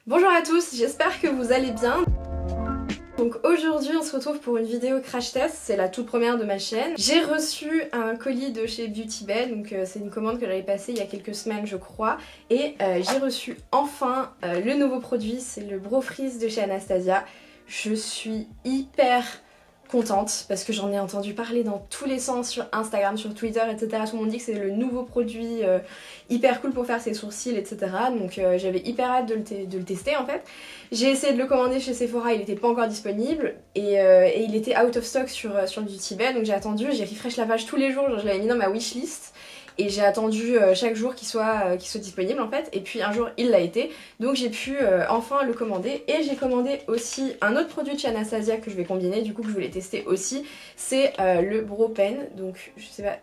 Bonjour à tous, j'espère que vous allez bien. Donc aujourd'hui on se retrouve pour une vidéo crash test, c'est la toute première de ma chaîne. J'ai reçu un colis de chez Beauty Bay, donc c'est une commande que j'avais passée il y a quelques semaines je crois. Et j'ai reçu enfin le nouveau produit, c'est le Brow Freeze de chez Anastasia. Je suis hyper contente parce que j'en ai entendu parler dans tous les sens sur Instagram, sur Twitter, etc. Tout le monde dit que c'est le nouveau produit hyper cool pour faire ses sourcils, etc. Donc j'avais hyper hâte de le tester en fait. J'ai essayé de le commander chez Sephora, il n'était pas encore disponible et il était out of stock sur Beauty Bay, donc j'ai attendu, j'ai refresh la page tous les jours, genre, je l'avais mis dans ma wishlist. Et j'ai attendu chaque jour qu'il soit disponible en fait, et puis un jour il l'a été, donc j'ai pu enfin le commander. Et j'ai commandé aussi un autre produit de chez Anastasia que je vais combiner, du coup que je voulais tester aussi, c'est le Brow Pen, donc je sais pas,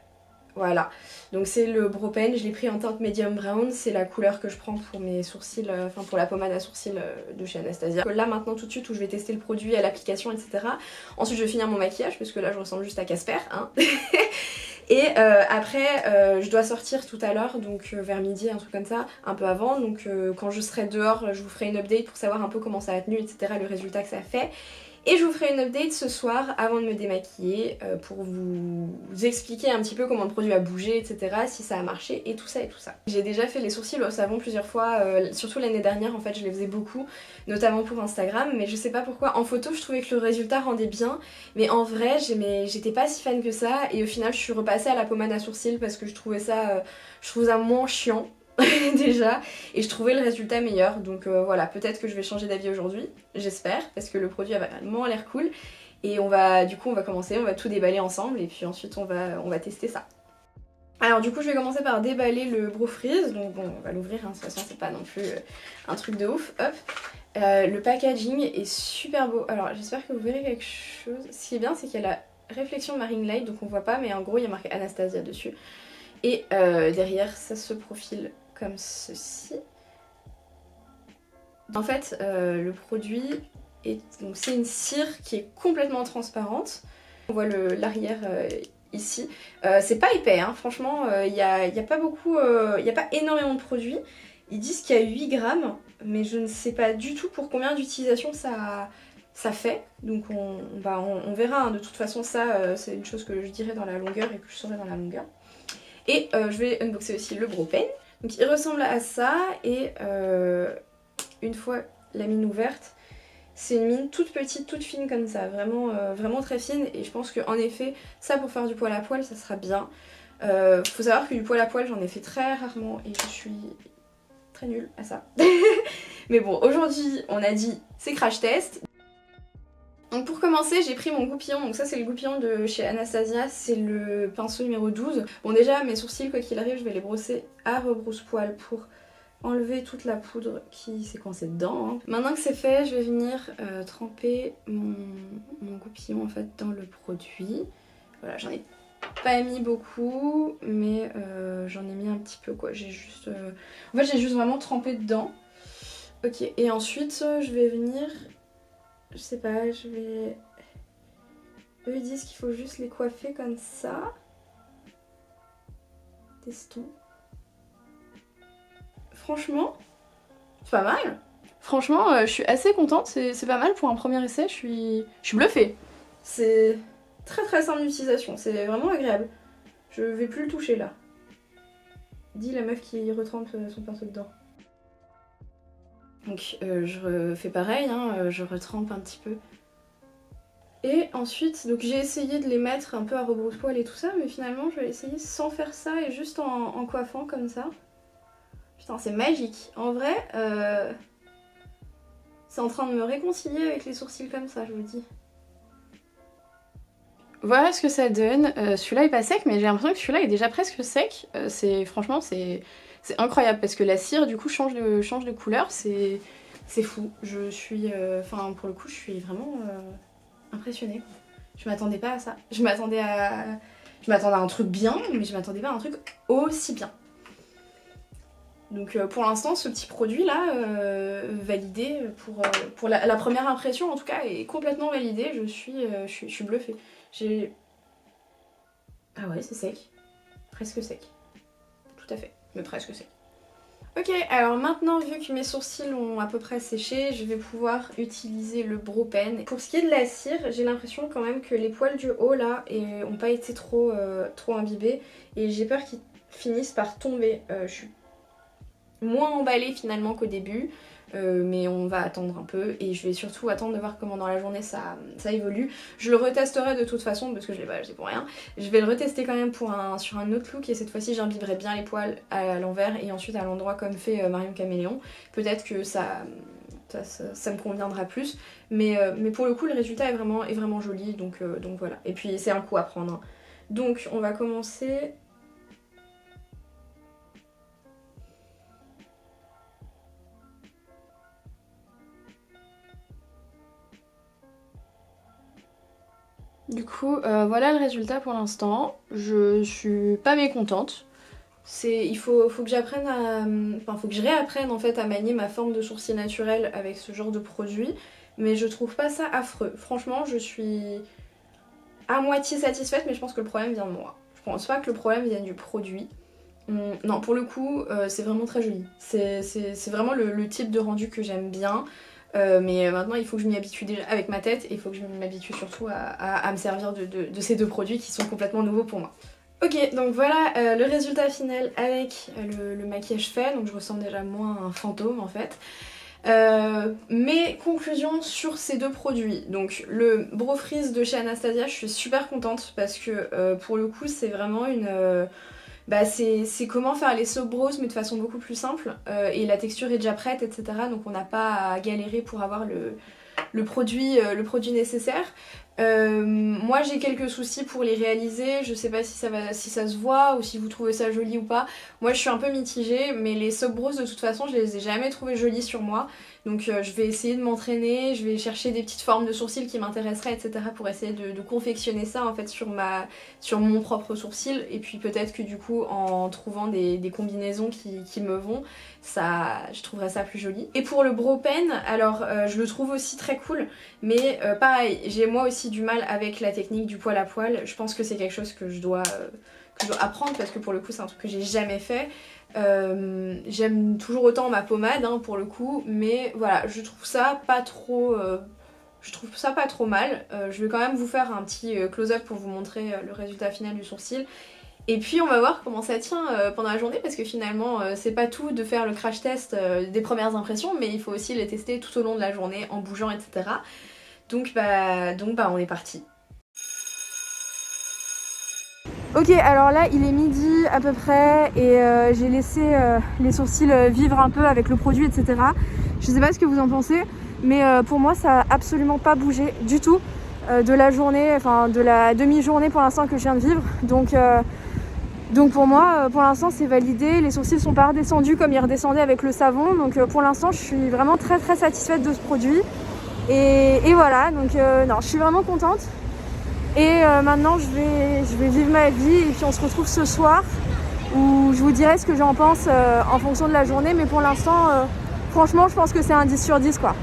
voilà. Donc c'est le Brow Pen, je l'ai pris en teinte medium brown, c'est la couleur que je prends pour mes sourcils, enfin pour la pommade à sourcils de chez Anastasia. Là maintenant tout de suite où je vais tester le produit à l'application, etc. Ensuite je vais finir mon maquillage, parce que là je ressemble juste à Casper, hein. Et après je dois sortir tout à l'heure, donc vers midi, un truc comme ça, un peu avant, donc quand je serai dehors je vous ferai une update pour savoir un peu comment ça a tenu, etc., le résultat que ça fait. Et je vous ferai une update ce soir avant de me démaquiller pour vous expliquer un petit peu comment le produit a bougé, etc., si ça a marché et tout ça et tout ça. J'ai déjà fait les sourcils au savon plusieurs fois, surtout l'année dernière en fait je les faisais beaucoup, notamment pour Instagram, mais je sais pas pourquoi, en photo je trouvais que le résultat rendait bien, mais en vrai j'étais pas si fan que ça, et au final je suis repassée à la pommade à sourcils parce que je trouvais ça moins chiant. Déjà, et je trouvais le résultat meilleur, donc voilà, peut-être que je vais changer d'avis aujourd'hui, j'espère, parce que le produit a vraiment l'air cool. Et du coup on va commencer, on va tout déballer ensemble et puis ensuite on va tester ça. Alors du coup je vais commencer par déballer le Brow Freeze, donc bon on va l'ouvrir, hein, de toute façon c'est pas non plus un truc de ouf, hop. Le packaging est super beau, alors j'espère que vous verrez quelque chose. Ce qui est bien c'est qu'il y a la réflexion Marine Light, donc on voit pas, mais en gros il y a marqué Anastasia dessus. Et derrière ça se profile comme ceci. En fait le produit donc c'est une cire qui est complètement transparente. On voit l'arrière ici. C'est pas épais hein, franchement y a pas beaucoup, il n'y a pas énormément de produits. Ils disent qu'il y a 8 grammes, mais je ne sais pas du tout pour combien d'utilisations ça fait. Donc on verra hein. De toute façon ça c'est une chose que je dirai dans la longueur et que je saurai dans la longueur. Et je vais unboxer aussi le Brow Pen. Donc il ressemble à ça, et une fois la mine ouverte, c'est une mine toute petite, toute fine comme ça, vraiment, vraiment très fine, et je pense qu'en effet, ça pour faire du poil à poil, ça sera bien. Faut savoir que du poil à poil, j'en ai fait très rarement, et je suis très nulle à ça. Mais bon, aujourd'hui, on a dit c'est crash test. Donc pour commencer j'ai pris mon goupillon, donc ça c'est le goupillon de chez Anastasia, c'est le pinceau numéro 12. Bon déjà mes sourcils quoi qu'il arrive je vais les brosser à rebrousse-poil pour enlever toute la poudre qui s'est coincée dedans. Hein. Maintenant que c'est fait je vais venir tremper mon goupillon en fait dans le produit. Voilà, j'en ai pas mis beaucoup mais j'en ai mis un petit peu quoi, j'ai juste... En fait j'ai juste vraiment trempé dedans. Ok, et ensuite je vais venir... Je sais pas, je vais... Eux ils disent qu'il faut juste les coiffer comme ça. Testons. Franchement, c'est pas mal. Franchement, je suis assez contente, c'est pas mal pour un premier essai, je suis bluffée. C'est très très simple d'utilisation, c'est vraiment agréable. Je vais plus le toucher là. Dis la meuf qui retrempe son pinceau dedans. Donc je refais pareil, hein, je retrempe un petit peu. Et ensuite, donc j'ai essayé de les mettre un peu à rebrousse-poil et tout ça, mais finalement je vais essayer sans faire ça et juste en coiffant comme ça. Putain, c'est magique. En vrai, c'est en train de me réconcilier avec les sourcils comme ça, je vous dis. Voilà ce que ça donne. Celui-là est pas sec, mais j'ai l'impression que celui-là est déjà presque sec. Franchement, c'est incroyable parce que la cire du coup change de couleur. C'est fou. Je suis... Enfin, pour le coup, je suis vraiment... impressionnée. Je m'attendais pas à ça. Je m'attendais à un truc bien, mais je m'attendais pas à un truc aussi bien. Donc pour l'instant, ce petit produit là, validé pour la première impression en tout cas, est complètement validé. Je suis bluffée. Ah ouais, c'est sec. Presque sec. Tout à fait. Mais presque sec. Ok, alors maintenant vu que mes sourcils ont à peu près séché, je vais pouvoir utiliser le Brow Pen. Pour ce qui est de la cire, j'ai l'impression quand même que les poils du haut là ont pas été trop imbibés et j'ai peur qu'ils finissent par tomber. Je suis moins emballée finalement qu'au début. Mais on va attendre un peu et je vais surtout attendre de voir comment dans la journée ça évolue. Je le retesterai de toute façon parce que je l'ai pas acheté pour rien. Je vais le retester quand même sur un autre look et cette fois-ci j'imbiberai bien les poils à l'envers et ensuite à l'endroit comme fait Marion Caméléon. Peut-être que ça me conviendra plus mais pour le coup le résultat est vraiment joli donc voilà. Et puis c'est un coup à prendre. Hein. Donc on va commencer... Du coup, voilà le résultat pour l'instant. Je suis pas mécontente. Il faut que j'apprenne à... Enfin, faut que je réapprenne en fait à manier ma forme de sourcil naturel avec ce genre de produit. Mais je trouve pas ça affreux. Franchement, je suis à moitié satisfaite, mais je pense que le problème vient de moi. Je pense pas que le problème vienne du produit. Non, pour le coup, c'est vraiment très joli. C'est vraiment le type de rendu que j'aime bien. Mais maintenant il faut que je m'y habitue déjà avec ma tête et il faut que je m'habitue surtout à me servir de ces deux produits qui sont complètement nouveaux pour moi. Ok, donc voilà le résultat final avec le maquillage fait, donc je ressemble déjà moins à un fantôme en fait. Mes conclusions sur ces deux produits. Donc le Brow Freeze de chez Anastasia, je suis super contente parce que pour le coup c'est vraiment une... c'est comment faire les soap brows mais de façon beaucoup plus simple et la texture est déjà prête etc. Donc on n'a pas à galérer pour avoir le produit nécessaire. Moi j'ai quelques soucis pour les réaliser, je sais pas si ça se voit ou si vous trouvez ça joli ou pas. Moi je suis un peu mitigée mais les soap brows de toute façon je les ai jamais trouvées jolies sur moi. Donc je vais essayer de m'entraîner, je vais chercher des petites formes de sourcils qui m'intéresseraient etc. pour essayer de confectionner ça en fait sur mon propre sourcil. Et puis peut-être que du coup en trouvant des combinaisons qui me vont, je trouverais ça plus joli. Et pour le Brow Pen, alors je le trouve aussi très cool mais pareil, j'ai moi aussi du mal avec la technique du poil à poil. Je pense que c'est quelque chose que je dois apprendre parce que pour le coup c'est un truc que j'ai jamais fait. J'aime toujours autant ma pommade hein, pour le coup, mais voilà, je trouve ça pas trop mal. Je vais quand même vous faire un petit close-up pour vous montrer le résultat final du sourcil. Et puis on va voir comment ça tient pendant la journée parce que finalement c'est pas tout de faire le crash test des premières impressions mais il faut aussi les tester tout au long de la journée en bougeant etc. Donc on est parti. Ok, alors là il est midi à peu près et j'ai laissé les sourcils vivre un peu avec le produit etc. Je sais pas ce que vous en pensez mais pour moi ça a absolument pas bougé du tout de la journée, enfin de la demi-journée pour l'instant que je viens de vivre. Donc pour moi pour l'instant c'est validé, les sourcils sont pas redescendus comme ils redescendaient avec le savon. Donc pour l'instant je suis vraiment très satisfaite de ce produit. Et voilà, donc non, je suis vraiment contente. Et maintenant je vais vivre ma vie et puis on se retrouve ce soir où je vous dirai ce que j'en pense en fonction de la journée. Mais pour l'instant, franchement, je pense que c'est un 10 sur 10 quoi.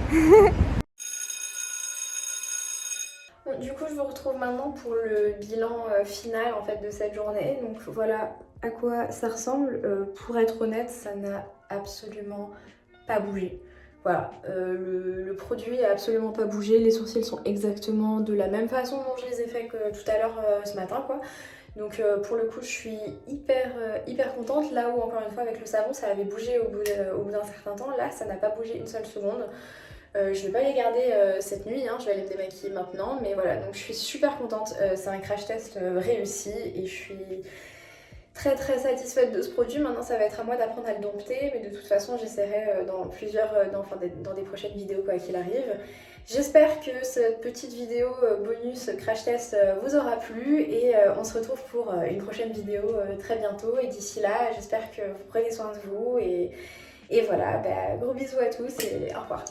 Bon, du coup, je vous retrouve maintenant pour le bilan final en fait de cette journée. Donc voilà à quoi ça ressemble. Pour être honnête, ça n'a absolument pas bougé. Voilà, le produit a absolument pas bougé, les sourcils sont exactement de la même façon dont je les ai fait que tout à l'heure ce matin quoi. Donc pour le coup je suis hyper contente, là où encore une fois avec le savon ça avait bougé au bout d'un certain temps, là ça n'a pas bougé une seule seconde. Je vais pas les garder cette nuit, hein, je vais aller me démaquiller maintenant, mais voilà, donc je suis super contente, c'est un crash test réussi et je suis très satisfaite de ce produit. Maintenant ça va être à moi d'apprendre à le dompter, mais de toute façon j'essaierai dans des prochaines vidéos quoi qu'il arrive. J'espère que cette petite vidéo bonus crash test vous aura plu et on se retrouve pour une prochaine vidéo très bientôt. Et d'ici là j'espère que vous prenez soin de vous et voilà, gros bisous à tous et au revoir.